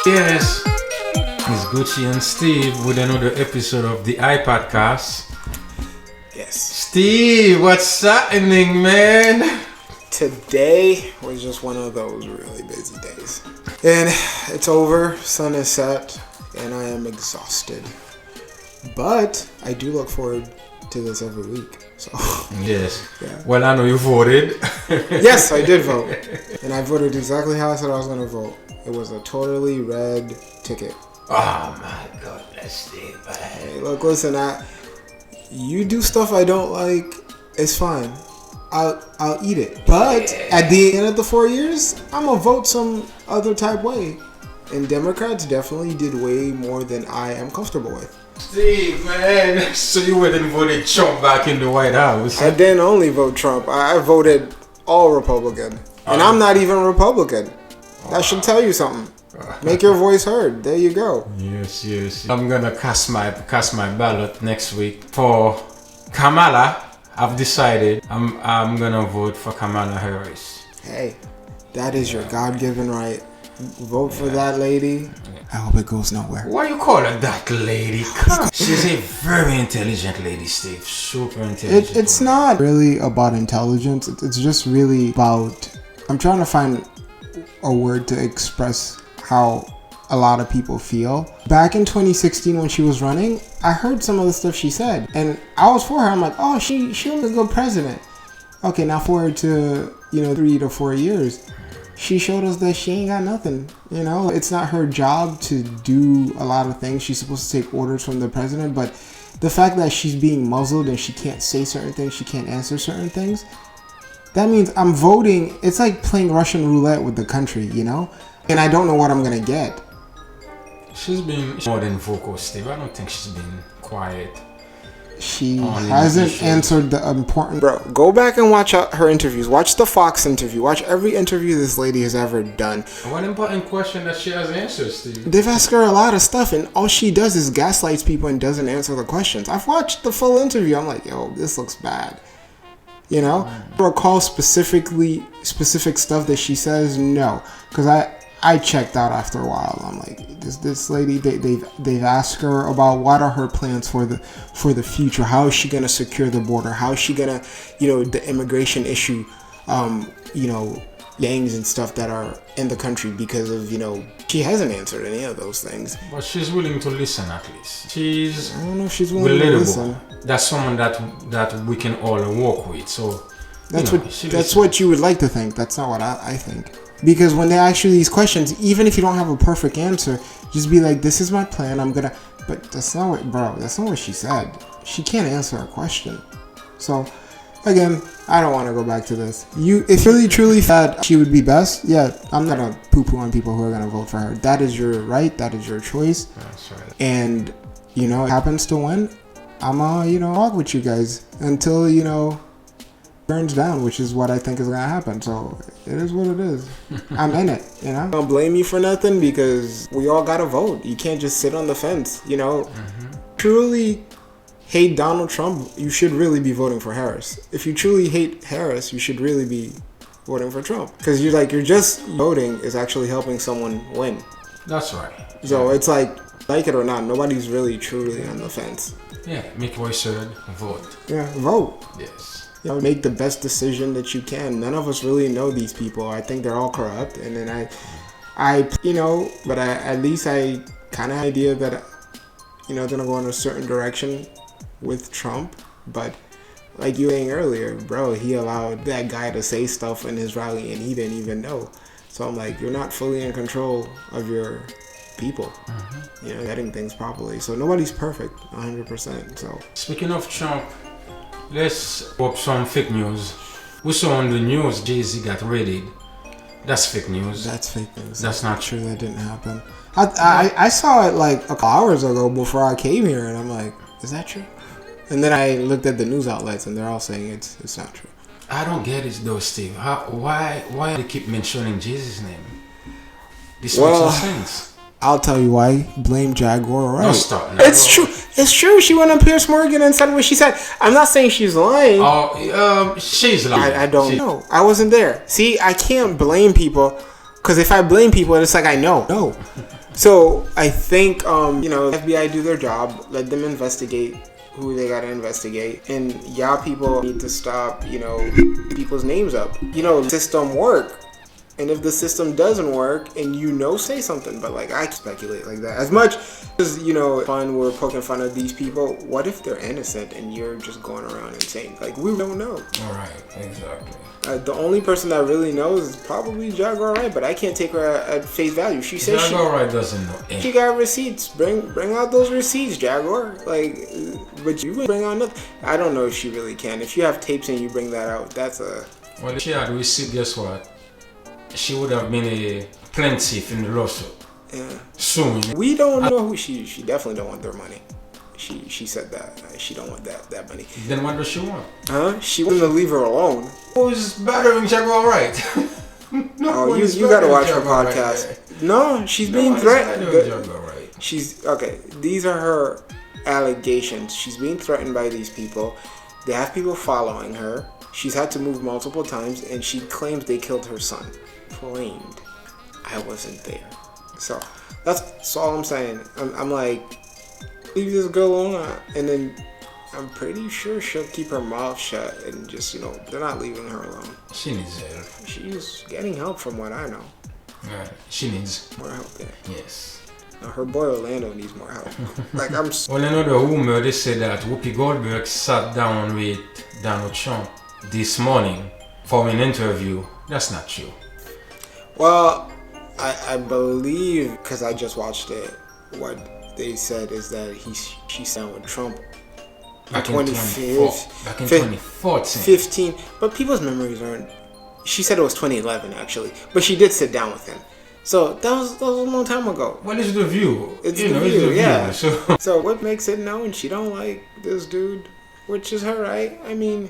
Yes, it's Gucci and Steve with another episode of the iPodcast. Yes. Steve, what's happening, man? Today was just one of those really busy days. And it's over, sun is set, and I am exhausted. But I do look forward to this every week. So Yes. Yeah. Well, I know you voted. Yes, I did vote. And I voted exactly how I said I was going to vote. It was a totally red ticket. Oh my goodness, Steve, man. Hey, look, listen, you do stuff I don't like, it's fine. I'll eat it. But at the end of the 4 years, I'm gonna vote some other type way. And Democrats definitely did way more than I am comfortable with. Steve, man. So you went and voted Trump back in the White House? I didn't only vote Trump. I voted all Republican. And I'm not even Republican. That should tell you something. Make your voice heard. There you go. Yes. I'm gonna cast my ballot next week for Kamala. I've decided I'm gonna vote for Kamala Harris. Hey, that is your God-given right. Vote for that lady. I hope it goes nowhere. Why you call her that lady? She's a very intelligent lady, Steve. Super intelligent. It's not really about intelligence. It's just really about... I'm trying to find a word to express how a lot of people feel. Back in 2016 when she was running, I heard some of the stuff she said. And I was for her. I'm like, oh, she'll be a good president. Okay, now forward to, 3 to 4 years. She showed us that she ain't got nothing. It's not her job to do a lot of things. She's supposed to take orders from the president. But the fact that she's being muzzled and she can't say certain things, she can't answer certain things, that means I'm voting. It's like playing Russian roulette with the country, And I don't know what I'm going to get. She's been more than vocal, Steve. I don't think she's been quiet. She hasn't answered the important... Bro, go back and watch her interviews. Watch the Fox interview. Watch every interview this lady has ever done. What important question that she has answered, Steve? They've asked her a lot of stuff, and all she does is gaslights people and doesn't answer the questions. I've watched the full interview. I'm like, yo, this looks bad. I recall specific stuff that she says, no. Because I checked out after a while. I'm like, this lady, they've asked her about what are her plans for the future. How is she gonna secure the border? How is she gonna, the immigration issue, gangs and stuff that are in the country because of, she hasn't answered any of those things. But she's willing to listen at least. I don't know if she's willing to listen. That's someone that we can all walk with. So that's what you would like to think. That's not what I think. Because when they ask you these questions, even if you don't have a perfect answer, just be like, this is my plan, but that's not what she said. She can't answer a question. So, again, I don't want to go back to this. If really truly thought she would be best, yeah, I'm not going to poo-poo on people who are going to vote for her. That is your right. That is your choice. That's right. And, it happens to win. I'm going to, walk with you guys until, burns down, which is what I think is gonna happen. So it is what it is. I'm in it, I don't blame you for nothing because we all gotta vote. You can't just sit on the fence, Truly hate Donald Trump, you should really be voting for Harris. If you truly hate Harris, you should really be voting for Trump because you're just voting is actually helping someone win. That's right. So it's like it or not, nobody's really truly on the fence. Yeah, make voice heard, vote. Yeah, vote. Yes. Make the best decision that you can. None of us really know these people. I think they're all corrupt. And then at least I kind of have an idea that, they're going to go in a certain direction with Trump. But like you were saying earlier, bro, he allowed that guy to say stuff in his rally and he didn't even know. So I'm like, you're not fully in control of your people, getting things properly. So nobody's perfect, 100%. So speaking of Trump, let's pop some fake news. We saw on the news Jay-Z got raided. That's fake news. That's fake news. That's not true. That didn't happen. I saw it like a couple hours ago before I came here, and I'm like, is that true? And then I looked at the news outlets, and they're all saying it's not true. I don't get it though, Steve. Why they keep mentioning Jesus' name? This makes no sense. I'll tell you why. Blame Jaguar, right? No, stop. No, it's true. It's true. She went on Piers Morgan and said what she said. I'm not saying she's lying. Oh, she's lying. I don't know. I wasn't there. See, I can't blame people, because if I blame people, it's like I know. No. So I think FBI do their job. Let them investigate who they gotta investigate, and people need to stop people's names up. System work, and if the system doesn't work, and say something. But like, I speculate like that as much as fun. We're poking fun of these people. What if they're innocent and you're just going around and saying like, we don't know? All right, exactly. The only person that really knows is probably Jaguar Wright, but I can't take her at face value. She says Jaguar Wright doesn't know anything. She got receipts. Bring out those receipts, Jaguar. Like, but you bring out nothing. I don't know if she really can. If you have tapes and you bring that out, that's a... Well, if she had receipt, guess what? She would have been a plaintiff in the lawsuit. Yeah. Soon. We don't know who she definitely don't want their money. She said that she don't want that money. Then what does she want? She wants to leave her alone. Who's better than Jaguar Wright? You gotta watch her podcast. Right. No, she's being threatened. She's okay. These are her allegations. She's being threatened by these people. They have people following her. She's had to move multiple times, and she claims they killed her son. Claimed. I wasn't there. So that's all I'm saying. I'm like, leave this girl alone, and then I'm pretty sure she'll keep her mouth shut and just, they're not leaving her alone. She needs help. She's getting help from what I know. Right. She needs more help there. Yes. Now, her boy Orlando needs more help. Like, I'm... Well, another rumor, they say that Whoopi Goldberg sat down with Donald Trump this morning for an interview. That's not true. Well, I believe, because I just watched it, what they said is that she sat with Trump back in 2014. 15. But people's memories aren't... She said it was 2011, actually. But she did sit down with him. So that was a long time ago. What is the view? It's the view, yeah. So what makes it known she don't like this dude, which is her, right? I mean,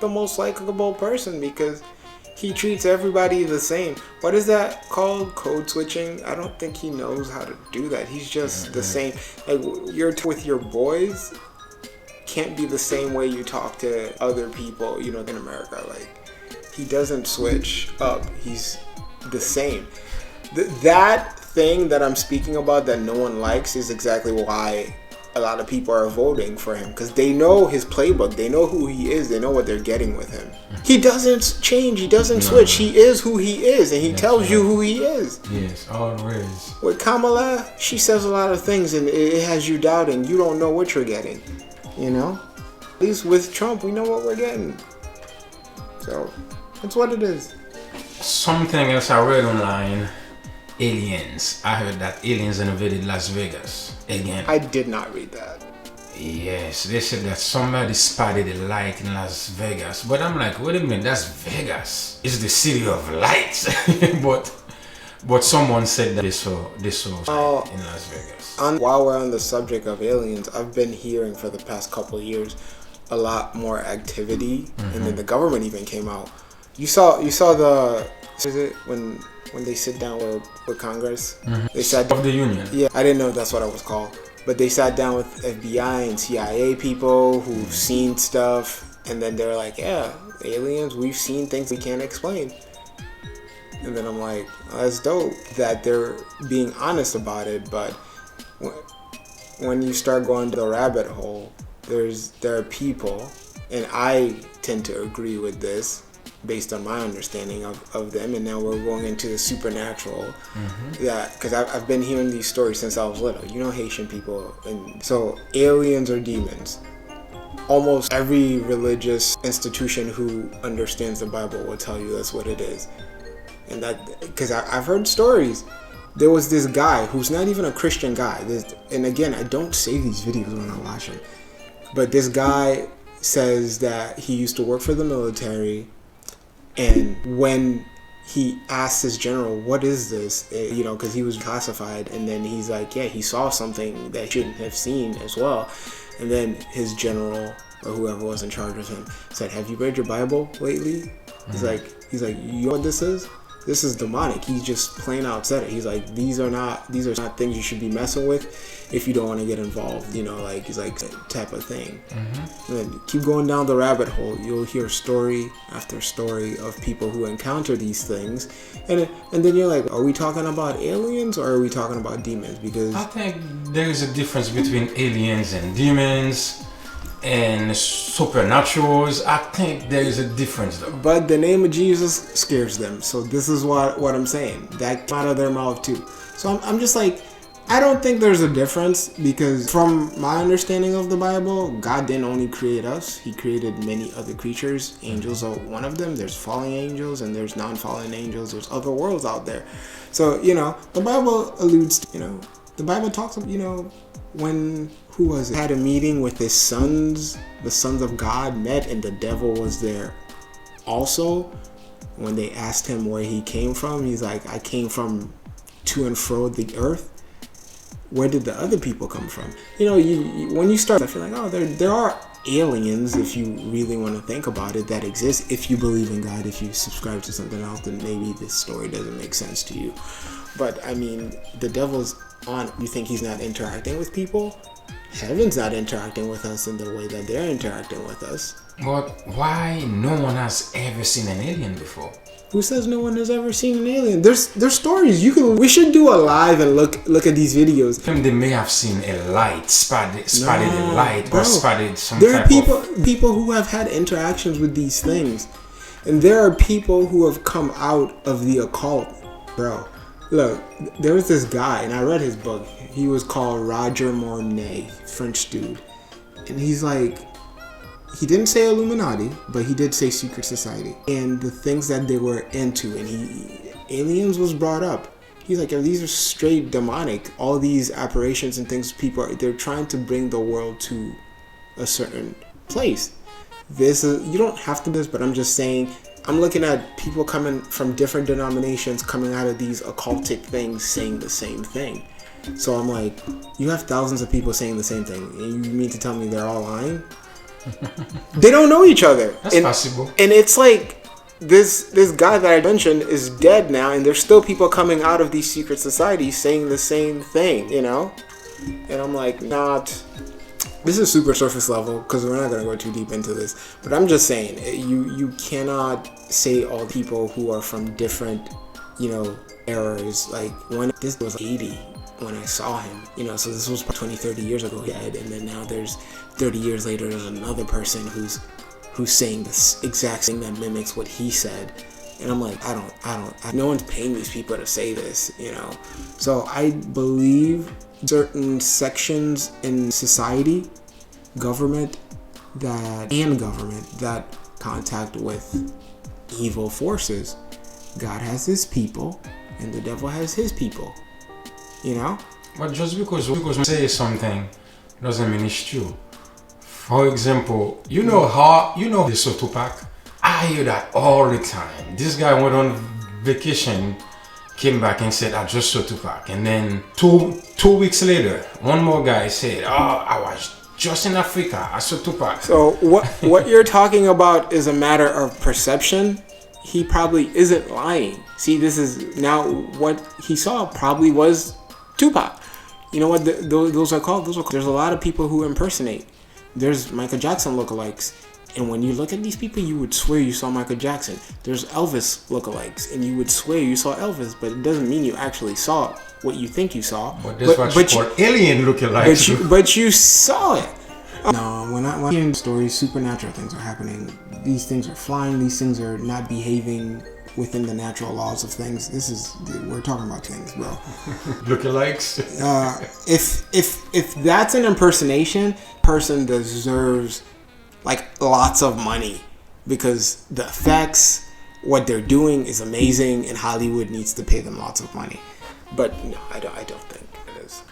the most likable person, because he treats everybody the same. What is that called? Code switching? I don't think he knows how to do that. He's just the same. Like, you're with your boys can't be the same way you talk to other people, in America. Like, he doesn't switch up. He's the same. That thing that I'm speaking about that no one likes is exactly why a lot of people are voting for him, because they know his playbook. They know who he is. They know what they're getting with him. He doesn't change. He doesn't switch. He is who he is, and he tells you who he is. Yes, always. With Kamala, she says a lot of things, and it has you doubting. You don't know what you're getting, At least with Trump, we know what we're getting. So, that's what it is. Something else I read online. Aliens. I heard that aliens invaded Las Vegas again. I did not read that. Yes, they said that somebody spotted a light in Las Vegas. But I'm like, wait a minute, that's Vegas. It's the city of lights. but someone said that they saw light in Las Vegas. While we're on the subject of aliens, I've been hearing for the past couple of years a lot more activity, and then the government even came out. You saw the... Is it when they sit down with Congress? They sat down of the union. Yeah, I didn't know that's what it was called. But they sat down with FBI and CIA people who've seen stuff, and then they're like, yeah, aliens, we've seen things we can't explain. And then I'm like, oh, that's dope that they're being honest about it, but when you start going to the rabbit hole, there are people, and I tend to agree with this, based on my understanding of them, and now we're going into the supernatural. Yeah, because I've been hearing these stories since I was little. Haitian people, and so aliens or demons. Almost every religious institution who understands the Bible will tell you that's what it is, and that because I've heard stories. there was this guy who's not even a Christian guy. And again, I don't say these videos when I watch them. But this guy says that he used to work for the military, and when he asked his general, what is this? Because he was classified, and then he's like, yeah, he saw something that he shouldn't have seen as well. And then his general, or whoever was in charge of him, said, have you read your Bible lately? He's like, you know what this is? This is demonic. He just plain out said it. He's like, these are not things you should be messing with if you don't want to get involved. He's like type of thing. And then keep going down the rabbit hole. You'll hear story after story of people who encounter these things, and then you're like, are we talking about aliens or are we talking about demons? Because I think there is a difference between aliens and demons and supernaturals. I think there is a difference though. But the name of Jesus scares them. So this is what I'm saying. That came out of their mouth too. So I'm just like, I don't think there's a difference, because from my understanding of the Bible, God didn't only create us. He created many other creatures. Angels are one of them. There's fallen angels and there's non-fallen angels. There's other worlds out there. So, the Bible alludes to, the Bible talks of, when had a meeting with his sons, the sons of God met, and the devil was there also. When they asked him where he came from, he's like, I came from to and fro the earth. Where did the other people come from? When you start, I feel like, oh, there are aliens, if you really want to think about it, that exist. If you believe in God, if you subscribe to something else, then maybe this story doesn't make sense to you. But I mean, the devil's on. You think he's not interacting with people? Heaven's not interacting with us in the way that they're interacting with us. But why no one has ever seen an alien before? Who says no one has ever seen an alien? There's stories. We should do a live and look at these videos. They may have seen a light, spotted a light, bro, or spotted some there type are people who have had interactions with these things, and there are people who have come out of the occult, bro. Look, there was this guy, and I read his book. He was called Roger Mornay, French dude, and he's like, he didn't say Illuminati, but he did say secret society and the things that they were into, and aliens was brought up. He's like, these are straight demonic. All these apparitions and things, they're trying to bring the world to a certain place. You don't have to do this, but I'm just saying, I'm looking at people coming from different denominations, coming out of these occultic things, saying the same thing. So I'm like, you have thousands of people saying the same thing, and you mean to tell me they're all lying? They don't know each other. That's possible. And it's like this guy that I mentioned is dead now, and there's still people coming out of these secret societies saying the same thing, And I'm like, this is super surface level, because we're not going to go too deep into this. But I'm just saying, you cannot say all people who are from different, eras. Like, when this was 80 when I saw him, so this was 20, 30 years ago he died, and then now there's 30 years later there's another person who's saying this exact thing that mimics what he said. And I'm like, no one's paying these people to say this, So I believe certain sections in society, government that contact with evil forces. God has his people and the devil has his people, But just because we say something doesn't mean it's true. For example, the Sotupac? I hear that all the time. This guy went on vacation, came back and said, I just saw Tupac. And then two weeks later, one more guy said, I was just in Africa, I saw Tupac. So what you're talking about is a matter of perception. He probably isn't lying. See, this is now what he saw probably was Tupac. You know what those are called? There's a lot of people who impersonate. There's Michael Jackson lookalikes. And when you look at these people, you would swear you saw Michael Jackson. There's Elvis lookalikes, and you would swear you saw Elvis, but it doesn't mean you actually saw what you think you saw. But that's what you call alien lookalikes. But you saw it. No, when I hear stories, supernatural things are happening. These things are flying. These things are not behaving within the natural laws of things. We're talking about things, bro. Lookalikes. If that's an impersonation, person deserves like lots of money, because the effects, what they're doing is amazing, and Hollywood needs to pay them lots of money. But no, I don't think it is.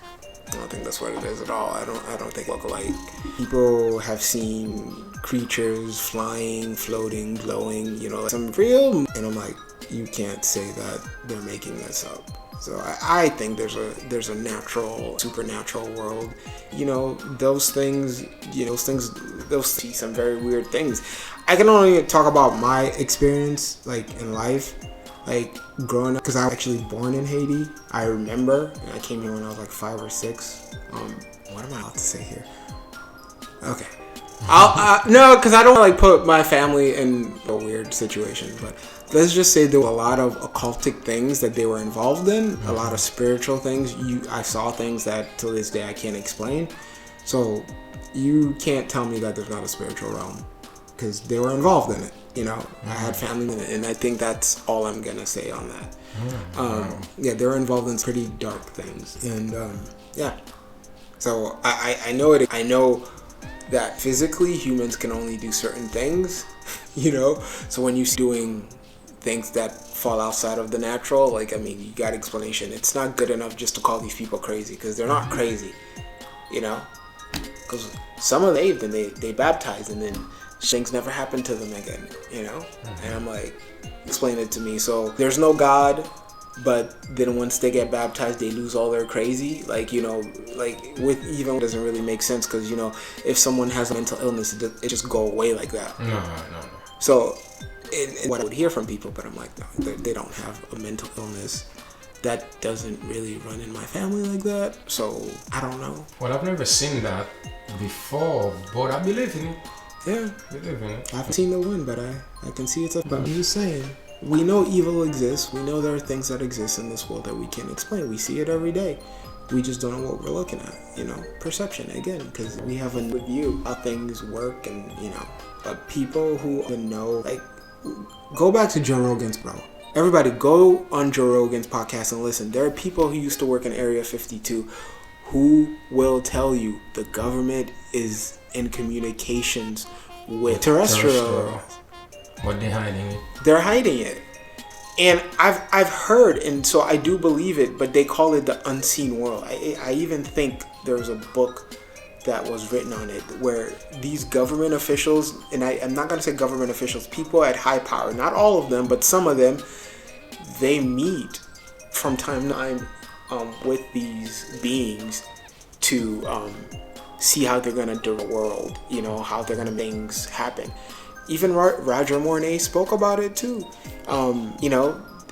I don't think that's what it is at all. I don't think look alike. People have seen creatures flying, floating, glowing, some real, and I'm like, you can't say that they're making this up. So I think there's a natural, supernatural world. Those things, they'll see some very weird things. I can only talk about my experience, like, in life. Like, growing up, because I was actually born in Haiti. I remember, and I came here when I was like 5 or 6. What am I allowed to say here? Okay. No, because I don't like put my family in a weird situation, but let's just say there were a lot of occultic things that they were involved in, a lot of spiritual things. I saw things that to this day I can't explain. So you can't tell me that there's not a spiritual realm, because they were involved in it. I had family in it, and I think that's all I'm gonna say on that. Yeah, they're involved in pretty dark things, and yeah. So I know it. I know that physically humans can only do certain things, So when you're doing things that fall outside of the natural, like, I mean, you got explanation. It's not good enough just to call these people crazy, because they're not crazy, Because some of them, and they baptize, and then things never happen to them again, And I'm like, explain it to me. So there's no God, but then once they get baptized, they lose all their crazy. Like, with even doesn't really make sense, because, if someone has a mental illness, it just go away like that. No. So, and what I would hear from people, but I'm like, no, they don't have a mental illness. That doesn't really run in my family like that. So, I don't know. Well, I've never seen that before, but I believe in it. Yeah. I believe in it. I haven't seen the one, but I can see it's up. But I'm just saying, we know evil exists. We know there are things that exist in this world that we can't explain. We see it every day. We just don't know what we're looking at. Perception again, because we have a view how things work, and but people who know, like, go back to Joe Rogan's, bro. Everybody go on Joe Rogan's podcast and listen. There are people who used to work in Area 52 who will tell you the government is in communications with terrestrial. But they're hiding it. They're hiding it. And I've heard, and so I do believe it, but they call it the unseen world. I even think there was a book that was written on it where these government officials, and I'm not going to say government officials, people at high power, not all of them, but some of them, they meet from time to time with these beings to see how they're going to do the world, how they're going to make things happen. Even Roger Mornay spoke about it too.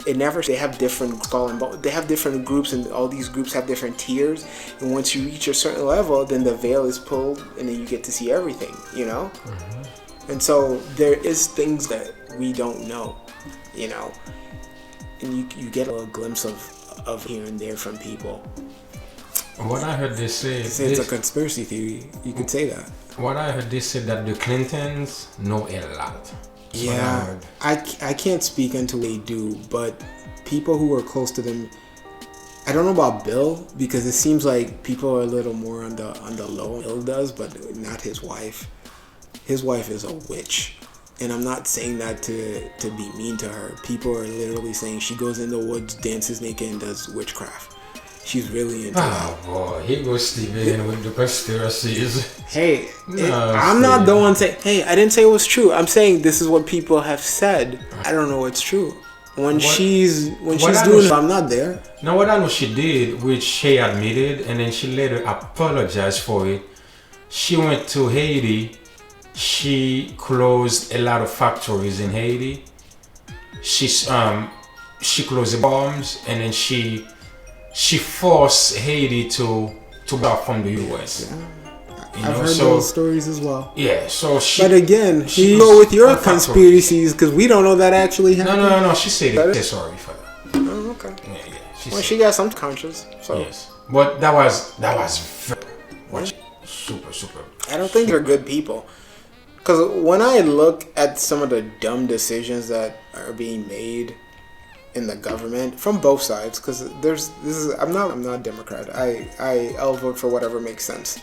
They have different they have different groups, and all these groups have different tiers. And once you reach a certain level, then the veil is pulled, and then you get to see everything. Mm-hmm. And so there is things that we don't know, and you get a little glimpse of here and there from people. What I heard they say, it's a conspiracy theory. You could say that. What I heard they said that the Clintons know a lot. Yeah, I can't speak until they do, but people who are close to them, I don't know about Bill, because it seems like people are a little more on the low. Bill does, but not his wife. His wife is a witch, and I'm not saying that to be mean to her. People are literally saying she goes in the woods, dances naked, and does witchcraft. She's really into that. Oh boy, here goes Steven with the conspiracies. Hey, I'm not the one saying, hey, I didn't say it was true. I'm saying this is what people have said. I don't know what's true. When she's doing it, I'm not there. Now what I know she did, which she admitted, and then she later apologized for it. She went to Haiti. She closed a lot of factories in Haiti. She closed the bombs, and then she forced Haiti to buy from the US. Yeah. I've heard those stories as well. Yeah, so but again, you go with your conspiracies, because we don't know that actually happened. No. She said it. Sorry for that. Oh, okay. Yeah. She got some conscience. So. Yes, but that was super. I don't think they're good people. Because when I look at some of the dumb decisions that are being made in the government from both sides, because I'm not Democrat. I'll vote for whatever makes sense.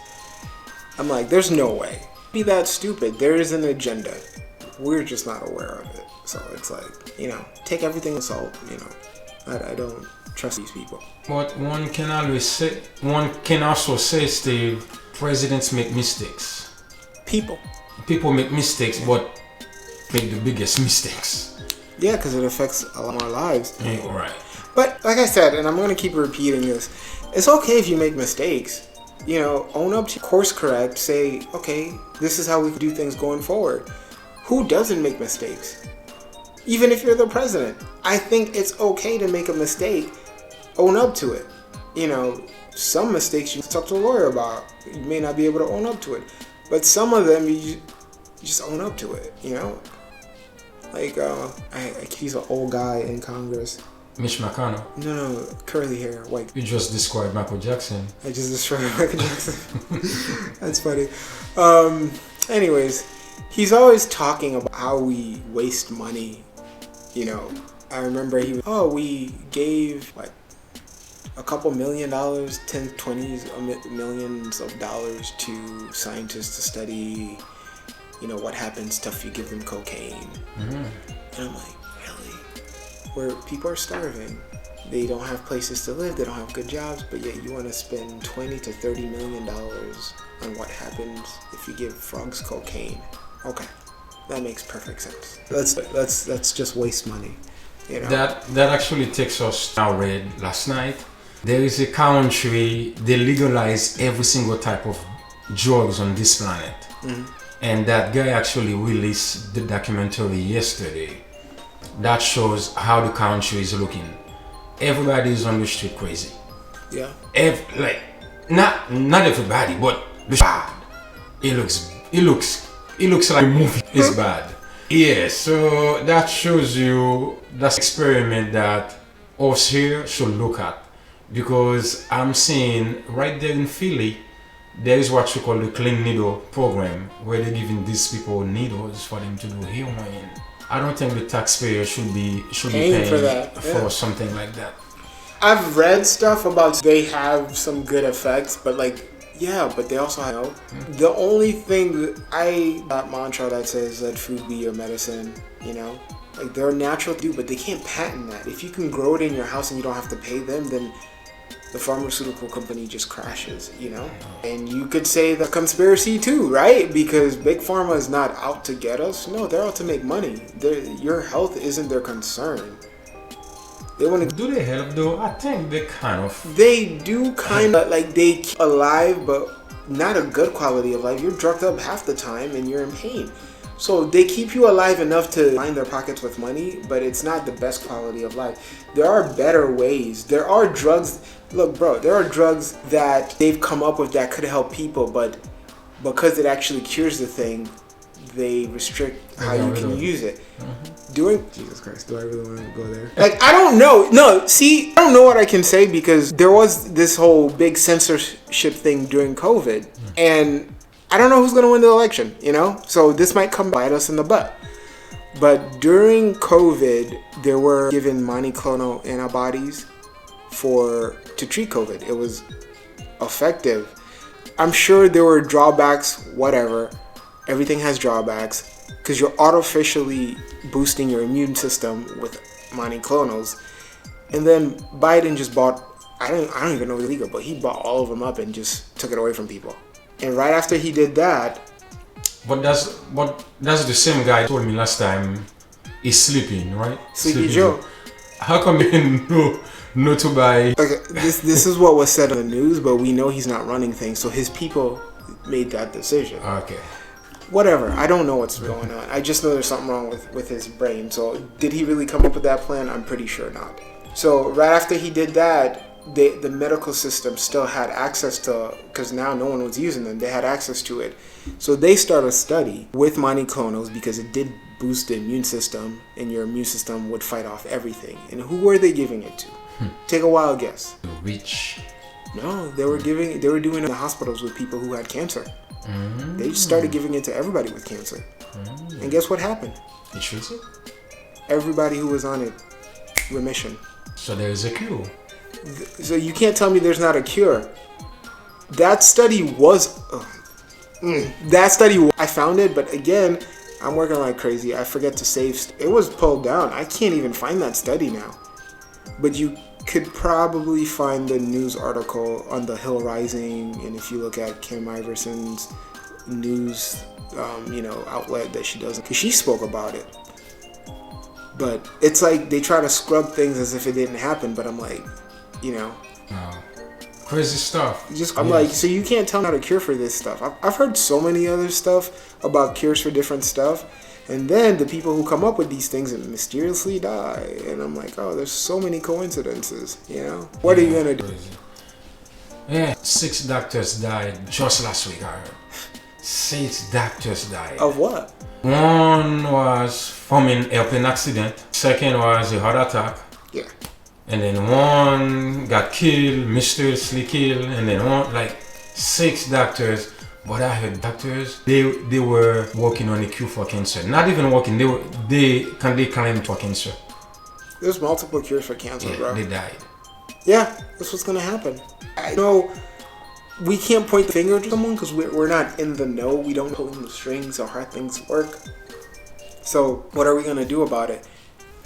I'm like, there's no way. Be that stupid. There is an agenda. We're just not aware of it. So it's like, take everything with salt, I don't trust these people. But one can also say, Steve, presidents make mistakes. People make mistakes, but make the biggest mistakes. Yeah, because it affects a lot more lives. Yeah, right. But like I said, and I'm going to keep repeating this, it's okay if you make mistakes. You know, own up to course correct, say, okay, this is how we do things going forward. Who doesn't make mistakes? Even if you're the president, I think it's okay to make a mistake, own up to it. You know, some mistakes you can talk to a lawyer about. You may not be able to own up to it. But some of them, you just own up to it, you know? Like, he's an old guy in Congress. Mitch McConnell. No, curly hair, white. You just described Michael Jackson. I just described Michael Jackson. That's funny. Anyways, he's always talking about how we waste money. You know, I remember we gave like a couple $1 million, 10, 20s, millions of dollars to scientists to study, you know, what happens if you give them cocaine. And I'm like, really? Where people are starving, they don't have places to live, they don't have good jobs, but yet you want to spend $20 to $30 million on what happens if you give frogs cocaine. Okay, that makes perfect sense. Let's just waste money. You know? That actually takes us. I read last night. There is a country, they legalize every single type of drugs on this planet. And that guy actually released the documentary yesterday that shows how the country is looking. Everybody is on the street crazy. Yeah. Not everybody, but bad. It looks like a movie. It's bad. Yeah, so that shows you that's experiment that us here should look at. Because I'm seeing right there in Philly, there is what you call the clean needle program, where they're giving these people needles for them to do heroin. I don't think the taxpayer should be paying for that. For something like that. I've read stuff about they have some good effects, but but they also have the only thing that mantra that says let food be your medicine, you know, like they're natural to do, but they can't patent that. If you can grow it in your house and you don't have to pay them, then the pharmaceutical company just crashes, you know? And you could say the conspiracy too, right? Because Big Pharma is not out to get us. No, they're out to make money. Your health isn't their concern. They want to... Do they help though? I think they kind of... They do kind of, like they keep alive, but not a good quality of life. You're drugged up half the time and you're in pain. So they keep you alive enough to line their pockets with money, but it's not the best quality of life. There are better ways. There are drugs. Look, bro, there are drugs that they've come up with that could help people, but because it actually cures the thing, they restrict how you can use it. Jesus Christ, do I really want to go there? Like, I don't know. No, see, I don't know what I can say because there was this whole big censorship thing during COVID, and I don't know who's going to win the election, you know? So this might come bite us in the butt. But during COVID, they were given monoclonal antibodies to treat COVID. It was effective. I'm sure there were drawbacks, whatever. Everything has drawbacks because you're artificially boosting your immune system with monoclonals. And then Biden just bought, I don't even know if it's legal, but he bought all of them up and just took it away from people. And right after he did that... But that's the same guy who told me last time he's sleeping, right? Sleepy Joe. How come you know to buy... Okay, this is what was said on the news, but we know he's not running things, so his people made that decision. Okay. Whatever, I don't know what's going on. I just know there's something wrong with his brain. So did he really come up with that plan? I'm pretty sure not. So right after he did that, the medical system still had access to, because now no one was using them, they had access to it. So they started a study with monoclonals because it did boost the immune system, and your immune system would fight off everything. And who were they giving it to? Take a wild guess. Rich. No, they were doing it in the hospitals with people who had cancer. They just started giving it to everybody with cancer. And guess what happened? It treats it? Everybody who was on it, remission. So there is a cure. So you can't tell me there's not a cure. That study was... I found it, but again, I'm working like crazy. I forget to save. It was pulled down. I can't even find that study now. but you could probably find the news article on the Hill Rising, and if you look at Kim Iverson's news, outlet that she does, because she spoke about it. But it's like they try to scrub things as if it didn't happen, but I'm like, crazy stuff. I'm like, so you can't tell me how to cure for this stuff. I've heard so many other stuff about cures for different stuff, and then the people who come up with these things mysteriously die, and I'm like, oh, there's so many coincidences. What are you gonna do? Crazy. Yeah, 6 doctors died just last week. I heard 6 doctors died. Of what? One was from an airplane accident. Second was a heart attack. Yeah. And then one got killed, mysteriously killed, and then 6 doctors. But I heard doctors, they were working on a cure for cancer. Not even working, they claimed for cancer. There's multiple cures for cancer, bro. They died. Yeah, that's what's gonna happen. I know we can't point the finger to someone because we're not in the know. We don't pull the strings or how things work. So what are we gonna do about it?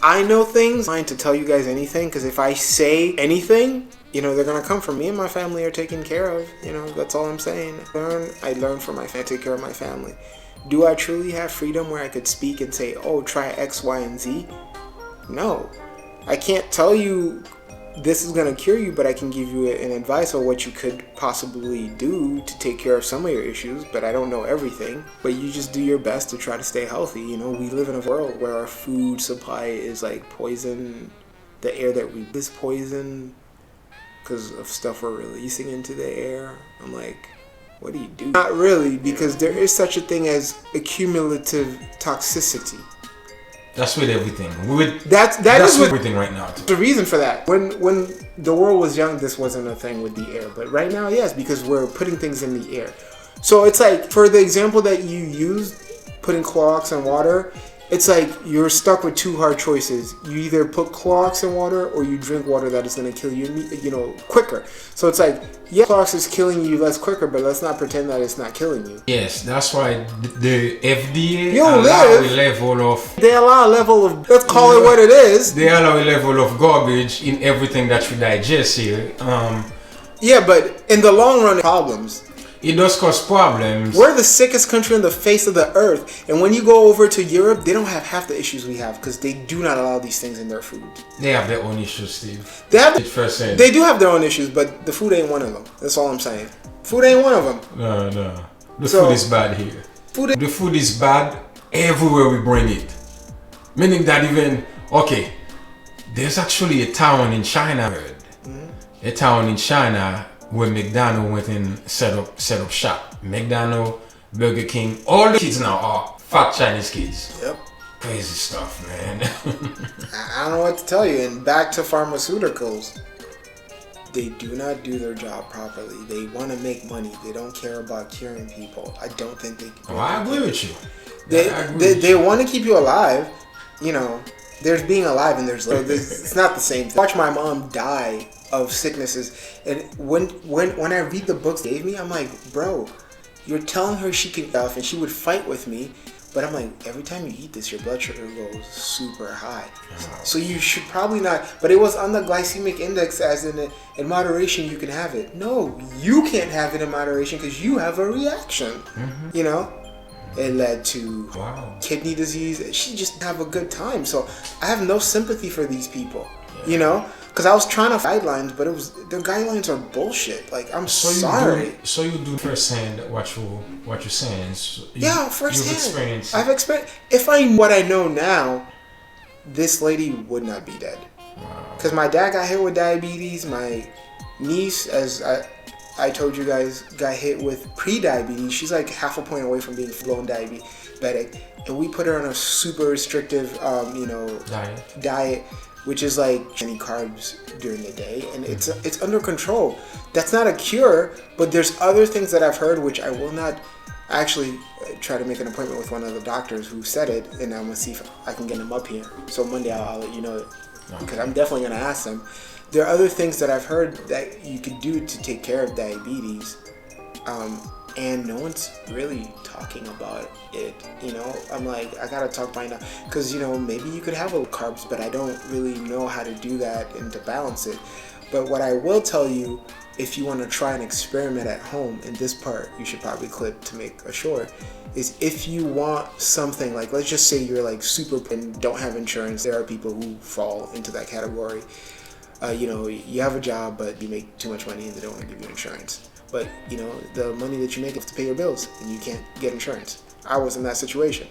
I know things. I'm trying to tell you guys anything because if I say anything, they're gonna come from me, and my family are taken care of. That's all I'm saying. I learn from my family, take care of my family. Do I truly have freedom where I could speak and say, oh, try X, Y, and Z? No. I can't tell you this is going to cure you, but I can give you an advice on what you could possibly do to take care of some of your issues, but I don't know everything. But you just do your best to try to stay healthy. We live in a world where our food supply is like poison. The air that we breathe is poison because of stuff we're releasing into the air. I'm like, what do you do? Not really, because there is such a thing as accumulative toxicity. That's with everything. That's with everything right now. The reason for that, when the world was young, this wasn't a thing with the air, but right now, yes, because we're putting things in the air. So it's like, for the example that you used, putting Clorox in water, it's like you're stuck with 2 hard choices. You either put Clorox in water or you drink water that is going to kill you, quicker. So it's like, yeah, Clorox is killing you less quicker, but let's not pretend that it's not killing you. Yes, that's why the FDA They allow a level of, let's call it what it is. They allow a level of garbage in everything that we digest here. Yeah, but in the long run, problems. It does cause problems. We're the sickest country on the face of the earth. And when you go over to Europe, they don't have half the issues we have because they do not allow these things in their food. They have their own issues, Steve. They do have their own issues, but the food ain't one of them. That's all I'm saying. Food ain't one of them. No. The food is bad here. The food is bad everywhere we bring it. Meaning that there's actually a town in China, a town in China where McDonald's went and set up shop. McDonald's, Burger King, all the kids now are fat Chinese kids. Yep. Crazy stuff, man. I don't know what to tell you. And back to pharmaceuticals. They do not do their job properly. They want to make money. They don't care about curing people. I don't think they can. I agree with you. They want to keep you alive. There's being alive and there's it's not the same thing. Watch my mom die of sicknesses, and when I read the books they gave me, I'm like, bro, you're telling her she can stuff and she would fight with me, but I'm like, every time you eat this your blood sugar goes super high. So you should probably not, but it was on the glycemic index as in moderation you can have it. No, you can't have it in moderation because you have a reaction. It led to kidney disease. She just have a good time. So I have no sympathy for these people, because I was trying to guidelines, but their guidelines are bullshit. Like, I'm sorry. So you do firsthand what you're saying. So firsthand. I've experienced. If I knew what I know now, this lady would not be dead. Because my dad got hit with diabetes. My niece, as I told you guys, got hit with pre-diabetes. She's like half a point away from being full-blown diabetic, and we put her on a super restrictive, diet, which is like any carbs during the day, and it's under control. That's not a cure, but there's other things that I've heard which I will not actually try to make an appointment with one of the doctors who said it, and I'm gonna see if I can get him up here. So Monday I'll let you know, because I'm definitely gonna ask them. There are other things that I've heard that you could do to take care of diabetes, and no one's really talking about it. I'm like, I gotta talk by now, because maybe you could have a little carbs, but I don't really know how to do that and to balance it. But what I will tell you, if you want to try an experiment at home, and this part you should probably clip to make a short, is if you want something like, let's just say you're like super and don't have insurance. There are people who fall into that category. You have a job, but you make too much money and they don't want to give you insurance. But the money that you make is to pay your bills, and you can't get insurance. I was in that situation.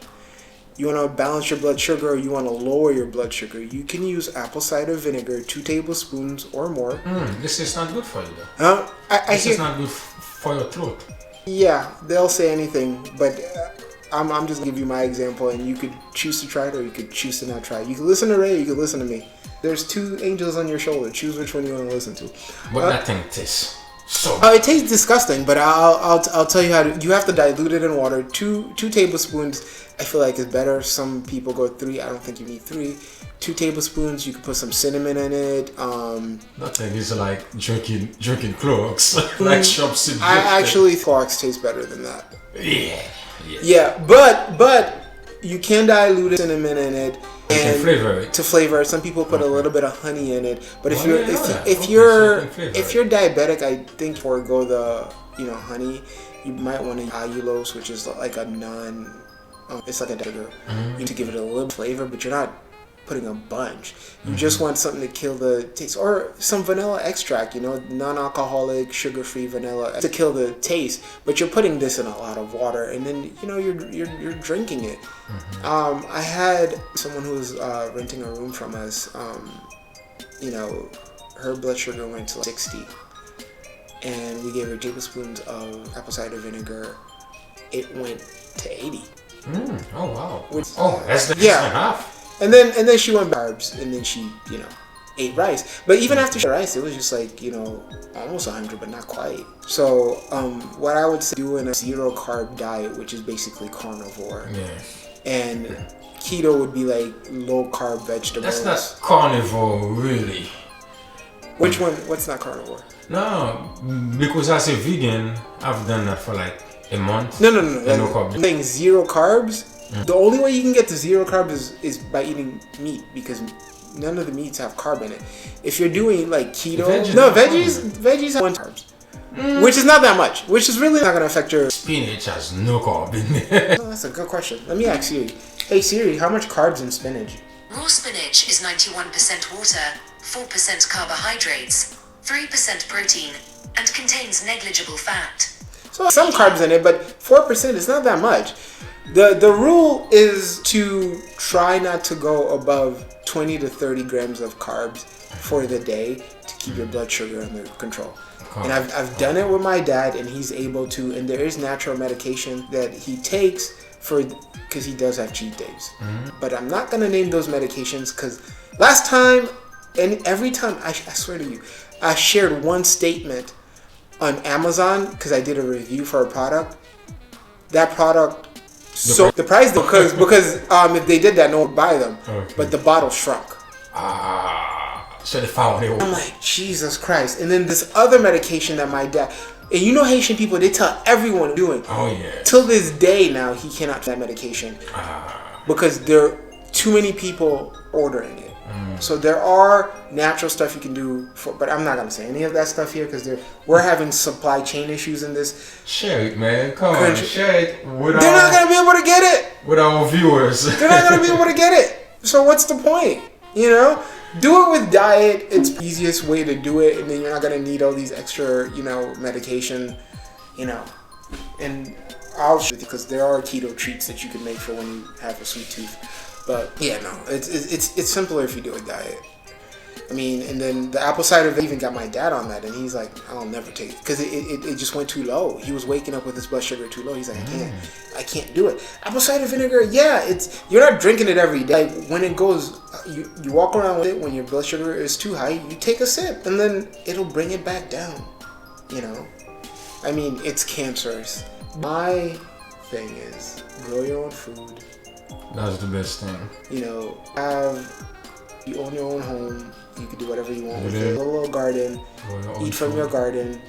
You want to balance your blood sugar, or you want to lower your blood sugar, you can use apple cider vinegar, 2 tablespoons or more. This is not good for you, though. This is not good for your throat. Yeah, they'll say anything, but I'm just gonna give you my example, and you could choose to try it, or you could choose to not try it. You can listen to Ray, you can listen to me. There's 2 angels on your shoulder. Choose which one you want to listen to. But that thing tastes so. It tastes disgusting, but I'll tell you how to. You have to dilute it in water. 2 tablespoons. I feel like is better. Some people go 3. I don't think you need 3. 2 tablespoons. You can put some cinnamon in it. Nothing is like drinking Clorox. Like shop suggested. I actually Clorox tastes better than that. Yeah. But you can dilute cinnamon in it. And flavor it. To flavor it. Some people put a little bit of honey in it. But if you're diabetic, I think forego the honey. You might want to use allulose, which is like a it's like a sugar. To give it a little flavor, but you're not putting a bunch. You just want something to kill the taste, or some vanilla extract, non-alcoholic, sugar-free vanilla to kill the taste. But you're putting this in a lot of water, and then you're drinking it. I had someone who was renting a room from us. Her blood sugar went to 60, and we gave her tablespoons of apple cider vinegar. It went to 80. Oh wow! That's half. And then she went carbs, and then she, ate rice. But even after she ate rice, it was just like, almost 100, but not quite. So, what I would say, doing a 0 carb diet, which is basically carnivore. Yeah. And keto would be like low carb vegetables. That's not carnivore, really. Which one? What's not carnivore? No, because as a vegan, I've done that for like a month. No. No carb. I'm saying 0 carbs. The only way you can get to 0 carbs is by eating meat, because none of the meats have carb in it. If you're doing like keto, veggies have 1 carbs, which is not that much, which is really not going to affect your. Spinach has no carb in it. Oh, that's a good question. Let me ask Siri. Hey Siri, how much carbs in spinach? Raw spinach is 91% water, 4% carbohydrates, 3% protein, and contains negligible fat. So some carbs in it, but 4% is not that much. The rule is to try not to go above 20 to 30 grams of carbs for the day to keep your blood sugar under control. And I've done it with my dad, and he's able to. And there is natural medication that he takes because he does have cheat days. But I'm not gonna name those medications, because last time and every time I swear to you, I shared one statement on Amazon because I did a review for a product. That product. So the price because if they did that, no one would buy them. Okay. But the bottle shrunk. So they found it. I'm like, Jesus Christ! And then this other medication that my dad, and Haitian people, they tell everyone doing. Oh yeah. Till this day now, he cannot get that medication because there are too many people ordering it. So there are natural stuff you can do but I'm not gonna say any of that stuff here because we're having supply chain issues in this. Share it, man. Come on, share it. They're not gonna be able to get it. With our viewers. They're not gonna be able to get it. So what's the point? Do it with diet. It's the easiest way to do it, and then you're not gonna need all these extra, medication, And I'll show you because there are keto treats that you can make for when you have a sweet tooth. But yeah, no, it's simpler if you do a diet. I mean, and then the apple cider vinegar, even got my dad on that, and he's like, I'll never take it because it just went too low. He was waking up with his blood sugar too low. He's like, I can't do it. Apple cider vinegar, yeah, you're not drinking it every day. Like, when it goes, you walk around with it when your blood sugar is too high. You take a sip, and then it'll bring it back down. I mean, it's cancerous. My thing is grow your own food. That's the best thing. You own your own home. You can do whatever you want with it. A little garden. Eat from your garden.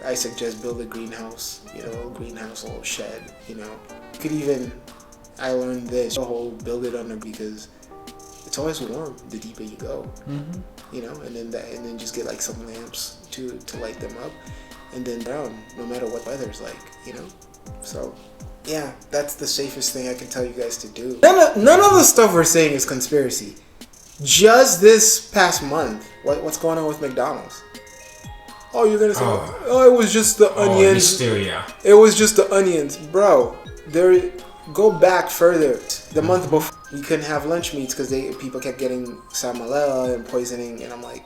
I suggest build a greenhouse, a little greenhouse, a little shed, You could even, I learned this, the whole build it under, because it's always warm the deeper you go, and then just get like some lamps to light them up, and then down, no matter what weather's like, So, yeah, that's the safest thing I can tell you guys to do. None of the stuff we're saying is conspiracy. Just this past month, what's going on with McDonald's? Oh, you're gonna say, it was just the onions. Hysteria. It was just the onions, bro. Go back further. The month before, we couldn't have lunch meats because people kept getting salmonella and poisoning, and I'm like,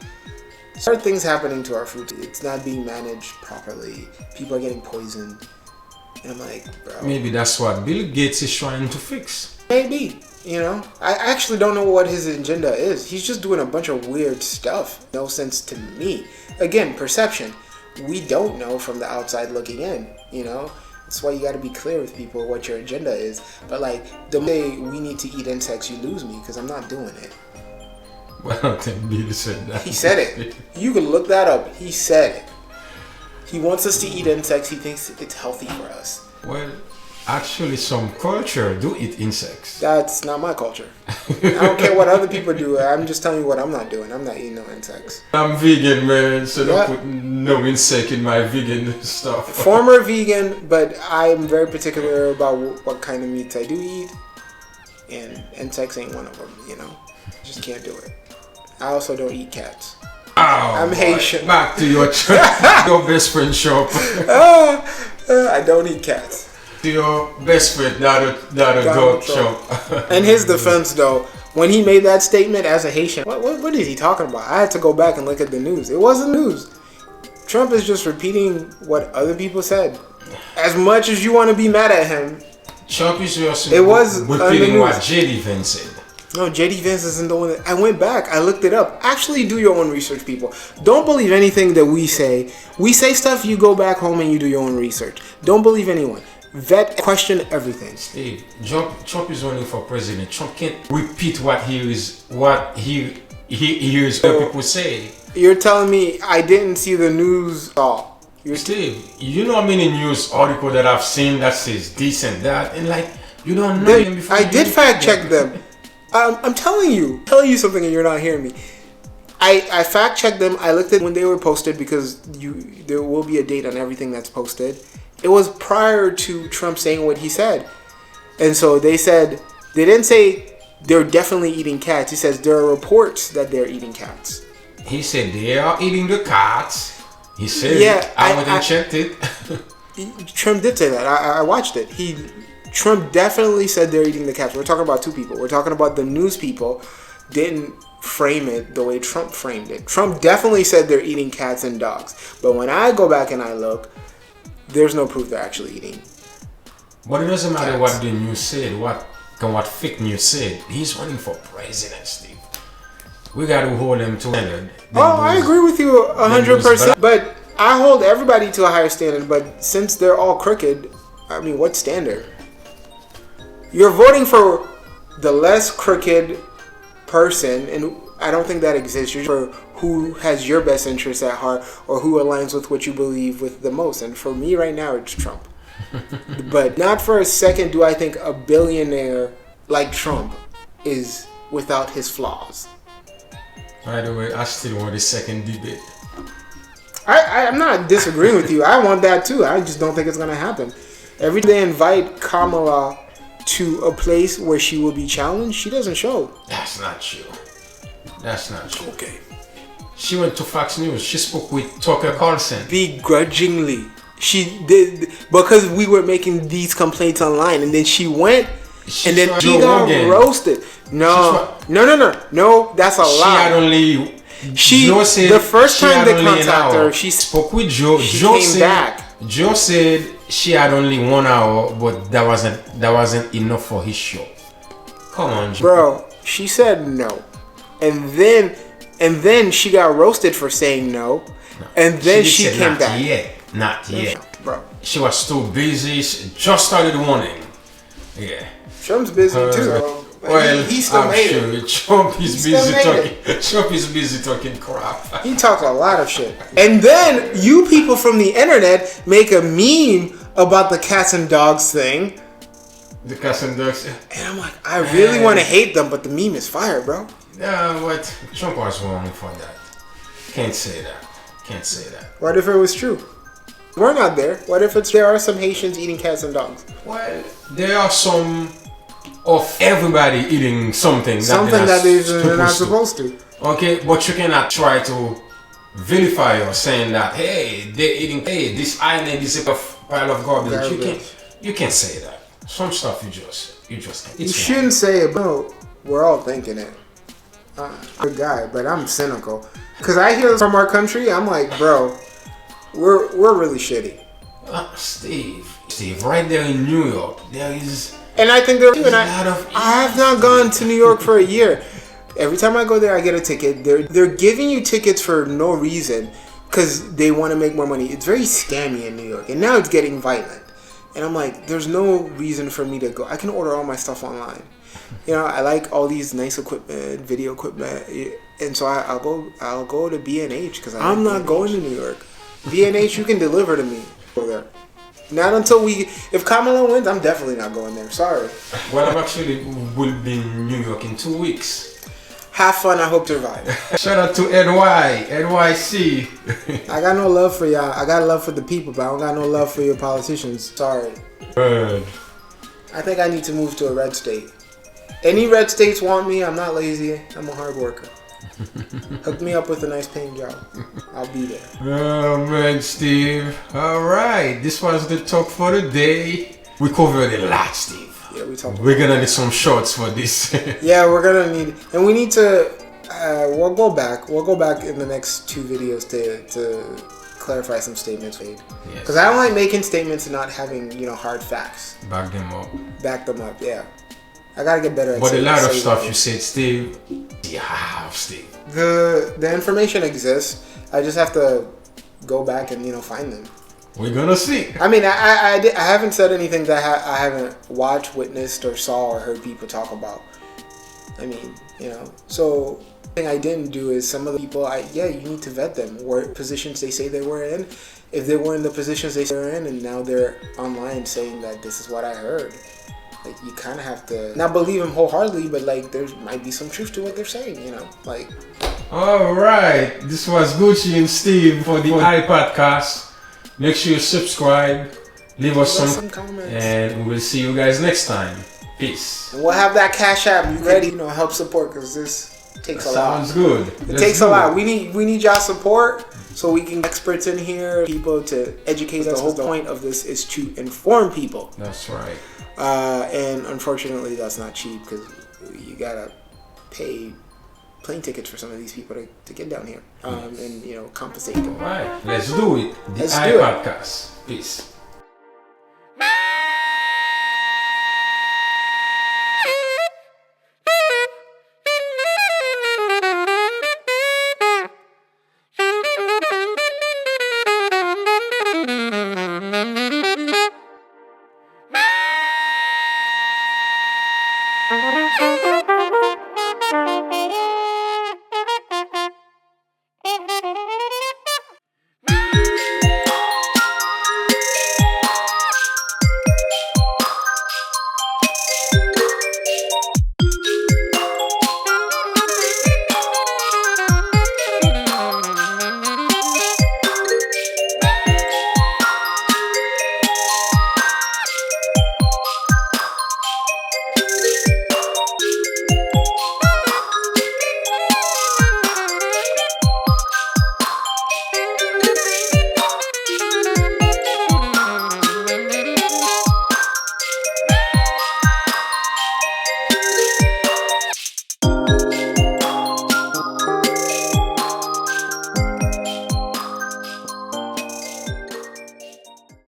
there are things happening to our food. It's not being managed properly. People are getting poisoned, and I'm like, bro. Maybe that's what Bill Gates is trying to fix. Maybe. I actually don't know what his agenda is. He's just doing a bunch of weird stuff. No sense to me. Again, perception. We don't know from the outside looking in, That's why you got to be clear with people what your agenda is. But the day we need to eat insects, you lose me because I'm not doing it. Well, I don't think Bill said that. He said it. You can look that up. He said it. He wants us to eat insects. He thinks it's healthy for us. Well, actually, some culture do eat insects. That's not my culture. I don't care what other people do. I'm just telling you what I'm not doing. I'm not eating no insects. I'm vegan, man, so don't put no insect in my vegan stuff. Former vegan, but I'm very particular about what kind of meats I do eat. And insects ain't one of them, Just can't do it. I also don't eat cats. I'm Haitian. Back to your your best friend shop. I don't eat cats. To your best friend, not a dog shop. In his defense, though, when he made that statement as a Haitian, what is he talking about? I had to go back and look at the news. It wasn't news. Trump is just repeating what other people said. As much as you want to be mad at him, Trump is just repeating what J.D. Vance said. No, J.D. Vance isn't the one I went back. I looked it up. Actually, do your own research, people. Don't believe anything that we say. We say stuff, you go back home and you do your own research. Don't believe anyone. Vet, question everything. Steve, Trump is running for president. Trump can't repeat what he hears other people say. You're telling me I didn't see the news at all. Steve, you know how many news articles that I've seen that says this and that, and you don't know them before. I did fact check them. I'm telling you something and you're not hearing me. I fact checked them. I looked at when they were posted because there will be a date on everything that's posted. It was prior to Trump saying what he said. And so they didn't say they're definitely eating cats. He says there are reports that they're eating cats. He said they are eating the cats. He said I went and checked it. Trump did say that. I watched it. Trump definitely said they're eating the cats. We're talking about two people. We're talking about the news people didn't frame it the way Trump framed it. Trump definitely said they're eating cats and dogs. But when I go back and I look, there's no proof they're actually eating. But it doesn't matter what the news said, what fake news said. He's running for president, Steve. We got to hold him to standard. I agree with you 100%. But I hold everybody to a higher standard. But since they're all crooked, I mean, what standard? You're voting for the less crooked person, and I don't think that exists. You're for who has your best interests at heart or who aligns with what you believe with the most. And for me right now, it's Trump. But not for a second do I think a billionaire like Trump is without his flaws. By the way, I still want a second debate. I'm not disagreeing with you. I want that too. I just don't think it's going to happen. Every day they invite Kamala to a place where she will be challenged, she doesn't show. That's not true. Okay. She went to Fox News. She spoke with Tucker Carlson. Begrudgingly. She did, because we were making these complaints online, and then she went, and then she got roasted. No, that's a lie. She had only. The first time they contacted her, she spoke with Joe. Joe came back. Joe said she had only 1 hour, but that wasn't enough for his show. Come on, Joe. Bro. She said no, and then she got roasted for saying no, and then she came back. Not yet, bro. She was too busy. She just started warning. Yeah. Trump's busy too. Well, he still I'm made sure it. Trump is He still busy made talking. Trump is busy talking crap. He talks a lot of shit. And then you people from the internet make a meme about the cats and dogs thing. The cats and dogs. And I'm like, I really want to hate them, but the meme is fire, bro. Yeah, what? Trump was wrong for that. Can't say that. Can't say that. What if it was true? We're not there. What if there are some Haitians eating cats and dogs? Well, there are some of everybody eating something That they're not supposed to. Okay, but you cannot try to vilify or saying that, hey, they're eating, hey, this island is a pile of garbage. You can't say that. Some stuff you just can't. You shouldn't say it, but no, we're all thinking it. I'm a good guy, but I'm cynical. Because I hear from our country, I'm like, bro, we're really shitty. Steve, right there in New York, there is... And I think I have not gone to New York for a year. Every time I go there, I get a ticket. They're giving you tickets for no reason because they want to make more money. It's very scammy in New York, and now it's getting violent. And I'm like, there's no reason for me to go. I can order all my stuff online. You know, I like all these nice equipment, video equipment, and so I'll go to B&H because I'm not going to New York. B&H, you can deliver to me. Go there. Not until if Kamala wins, I'm definitely not going there. Sorry. Well, I'm actually will be in New York in 2 weeks. Have fun. I hope to survive. Shout out to NYC. I got no love for y'all. I got love for the people, but I don't got no love for your politicians. Sorry. Good. I think I need to move to a red state. Any red states want me. I'm not lazy. I'm a hard worker. Hook me up with a nice paying job. I'll be there. Oh man, Steve. Alright, this was the talk for the day. We covered a lot, Steve. Yeah, we're gonna need some shorts for this. Yeah, we're gonna need, and we need to, we'll go back in the next 2 videos to clarify some statements made. Because I don't like making statements and not having, hard facts. Back them up, yeah. I gotta get better at But a lot of stuff you said, Steve, Steve. The information exists. I just have to go back and find them. We're gonna see. I mean, I haven't said anything that I haven't watched, witnessed, or saw or heard people talk about. I mean, So the thing I didn't do is some of the people. You need to vet them. What positions they say they were in. If they were in the positions they were in, and now they're online saying that this is what I heard. You kind of have to not believe them wholeheartedly, but there might be some truth to what they're saying, All right, this was Gucci and Steve for the iPodcast. Make sure you subscribe, leave us some comments, and we will see you guys next time. Peace. And we'll have that Cash App ready, help support because this takes a lot. Sounds good. It takes a lot. We need y'all support so we can get experts in here, people to educate us. The whole point of this is to inform people. That's right. And unfortunately, that's not cheap because you gotta pay plane tickets for some of these people to get down here and compensate them. All right, let's do it. The iPodcast. Peace.